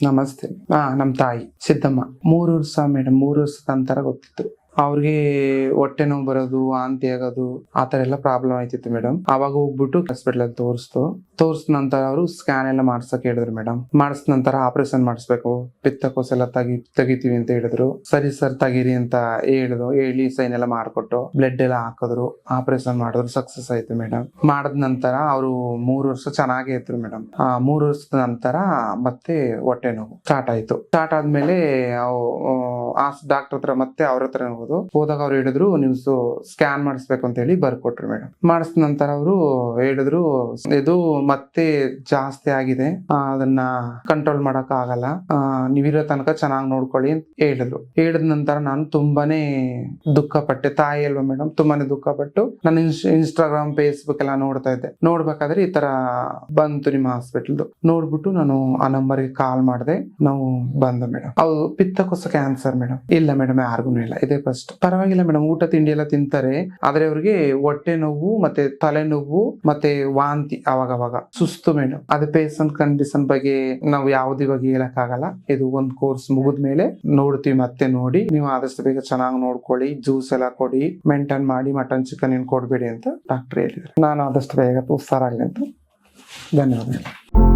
ನಮಸ್ತೆ. ನಮ್ಮ ತಾಯಿ ಸಿದ್ದಮ್ಮ 3 ವರ್ಷ ಮೇಡಮ್. 3 ವರ್ಷದ ನಂತರ ಗೊತ್ತಿತ್ತು ಅವ್ರಿಗೆ ಹೊಟ್ಟೆ ನೋವು ಬರೋದು, ವಾಂತಿ ಆಗೋದು, ಆತರ ಎಲ್ಲ ಪ್ರಾಬ್ಲಮ್ ಆಯ್ತಿತ್ತು ಮೇಡಮ್. ಅವಾಗ ಹೋಗ್ಬಿಟ್ಟು ಹಾಸ್ಪಿಟಲ್ ಅಲ್ಲಿ ತೋರ್ಸಿದ ನಂತರ ಅವರು ಸ್ಕ್ಯಾನ್ ಎಲ್ಲ ಮಾಡ್ಸಕ್ ಹೇಳಿದ್ರು ಮೇಡಮ್. ಮಾಡಿಸಿದ ನಂತರ ಆಪರೇಷನ್ ಮಾಡಿಸ್ಬೇಕು, ಪಿತ್ತಕೋಶ ಎಲ್ಲ ತೆಗಿತೀವಿ ಅಂತ ಹೇಳಿದ್ರು. ಸರಿ ಸರ್ ತೆಗೀರಿ ಅಂತ ಹೇಳಿ ಸೈನ್ ಎಲ್ಲ ಮಾಡ್ಕೊಟ್ಟು ಬ್ಲಡ್ ಎಲ್ಲ ಹಾಕಿದ್ರು, ಆಪರೇಷನ್ ಮಾಡಿದ್ರು, ಸಕ್ಸಸ್ ಆಯ್ತು ಮೇಡಮ್. ಮಾಡಿದ ನಂತರ ಅವರು 3 ವರ್ಷ ಚೆನ್ನಾಗೇ ಇದ್ರು ಮೇಡಮ್. 3 ವರ್ಷದ ನಂತರ ಮತ್ತೆ ಹೊಟ್ಟೆ ನೋವು ಸ್ಟಾರ್ಟ್ ಆಯ್ತು. ಸ್ಟಾರ್ಟ್ ಆದ್ಮೇಲೆ ಡಾಕ್ಟರ್ ಹತ್ರ ಮತ್ತೆ ಅವ್ರ ಹತ್ರ ಹೋದಾಗ ಅವ್ರು ಹೇಳಿದ್ರು, ನೀವು ಸ್ಕ್ಯಾನ್ ಮಾಡಿಸ್ಬೇಕು ಅಂತ ಹೇಳಿ ಬರ್ಕೊಟ್ರು ಮೇಡಮ್. ಮಾಡಿಸಿದ ನಂತರ ಅವರು ಹೇಳಿದ್ರು, ಇದು ಮತ್ತೆ ಜಾಸ್ತಿ ಆಗಿದೆ, ಅದನ್ನ ಕಂಟ್ರೋಲ್ ಮಾಡಕ್ ಆಗಲ್ಲ, ನೀವಿರೋ ತನಕ ಚೆನ್ನಾಗಿ ನೋಡ್ಕೊಳ್ಳಿ ಅಂತ ಹೇಳಿದ್ರು. ಹೇಳಿದ ನಂತರ ನಾನು ತುಂಬಾನೇ ದುಃಖ ಪಟ್ಟೆ. ತಾಯಿ ಅಲ್ವಾ ಮೇಡಮ್, ತುಂಬಾನೇ ದುಃಖ ಪಟ್ಟು ನಾನು ಇನ್ಸ್ಟಾಗ್ರಾಮ್ ಫೇಸ್ಬುಕ್ ಎಲ್ಲ ನೋಡ್ತಾ ಇದ್ದೆ. ನೋಡ್ಬೇಕಾದ್ರೆ ಈ ತರ ಬಂತು ನಿಮ್ಮ ಹಾಸ್ಪಿಟಲ್ದು. ನೋಡ್ಬಿಟ್ಟು ನಾನು ಆ ನಂಬರ್ಗೆ ಕಾಲ್ ಮಾಡಿದೆ. ನಾವು ಬಂದ ಮೇಡಮ್. ಅದು ಪಿತ್ತಕೋಶ ಕ್ಯಾನ್ಸರ್ ಮೇಡಮ್. ಇಲ್ಲ ಮೇಡಮ್, ಯಾರಿಗೂ ಇಲ್ಲ, ಇದೇ ಫಸ್ಟ್. ಪರವಾಗಿಲ್ಲ ಮೇಡಮ್, ಊಟ ತಿಂಡಿ ಎಲ್ಲ ತಿಂತಾರೆ. ಆದ್ರೆ ಅವ್ರಿಗೆ ಹೊಟ್ಟೆ ನೋವು ಮತ್ತೆ ತಲೆನೋವು ಮತ್ತೆ ವಾಂತಿ ಅವಾಗವಾಗ ಸುಸ್ತು ಮೇಡಮ್. ಅದು ಪೇಷಂಟ್ ಕಂಡೀಷನ್ ಬಗ್ಗೆ ನಾವು ಯಾವ್ದು ಇವಾಗ ಹೇಳಕ್ ಆಗಲ್ಲ. ಇದು ಒಂದ್ ಕೋರ್ಸ್ ಮುಗಿದ್ಮೇಲೆ ನೋಡ್ತೀವಿ. ಮತ್ತೆ ನೋಡಿ ನೀವು ಆದಷ್ಟು ಬೇಗ ಚೆನ್ನಾಗಿ ನೋಡ್ಕೊಳ್ಳಿ, ಜ್ಯೂಸ್ ಎಲ್ಲ ಕೊಡಿ, ಮೇಂಟೈನ್ ಮಾಡಿ, ಮಟನ್ ಚಿಕನ್ ಏನ್ ಕೊಡ್ಬೇಡಿ ಅಂತ ಡಾಕ್ಟರ್ ಹೇಳಿದ್ರು. ನಾನು ಆದಷ್ಟು ಬೇಗ ಹುಷಾರಾಗಲಿ ಅಂತ ಧನ್ಯವಾದಗಳು.